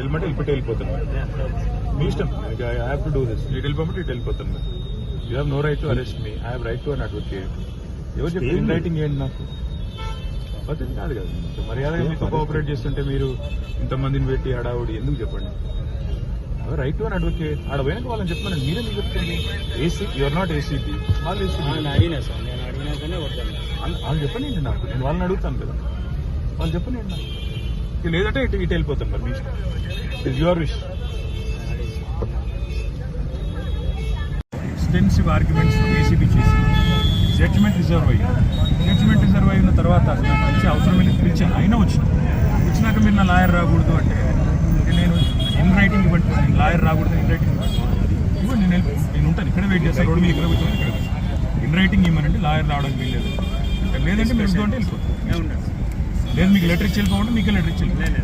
వెళ్ళమంటే వెళ్ళిపోతాను మీ ఇష్టం. I have to do this. ఇటు వెళ్ళిపోమంటే ఇటు వెళ్ళిపోతాను. You have no right to arrest me. I have right to an advocate. ఎవరు చెప్పి ఇన్ రైటింగ్ ఏంటి నాకు పద్ధతి కాదు కదా. మర్యాదగా మీతో కోఆపరేట్ చేస్తుంటే మీరు ఇంతమందిని పెట్టి హడావుడి ఎందుకు చెప్పండి. Right to an advocate. ఆడ పోయినాక వాళ్ళని చెప్పమని మీరే మీకు చెప్తుంది. ఏసీ యూఆర్ నాట్ ఏసీపీ, వాళ్ళు ఏసీపీ. వాళ్ళు చెప్పండి నాకు, నేను వాళ్ళని అడుగుతాను కదా, వాళ్ళు చెప్పండి నాకు. లేదంటే ఇటు వెళ్ళిపోతాను మరి మీ ఇష్టం. It your wish. Extensive arguments ACB చేసి జడ్జిమెంట్ రిజర్వ్ అయ్యింది. జడ్జిమెంట్ రిజర్వ్ అయిన తర్వాత పిలిచి అవసరం వెళ్ళి పిలిచాను, అయినా వచ్చినాక మీరు నా లాయర్ రాకూడదు అంటే నేను ఇన్ రైటింగ్ ఇవ్వండి, నేను లాయర్ రాకూడదు ఇన్ రైటింగ్ ఇవ్వండి, నేను ఉంటాను ఇక్కడే వెయిట్ చేస్తాను. రోడ్డు మీద ఇక్కడ కూర్చొని ఇక్కడ ఇన్ రైటింగ్ ఇవ్వనంటే లాయర్ రావడానికి వీల్లేదు. లేదంటే మీరు ఉంటే వెళ్ళిపోతాను. లేదు మీకు లెటర్ ఇచ్చి వెళ్ళిపోమంటే మీకే లెటర్ ఇచ్చి వెళ్ళిపోలేదు.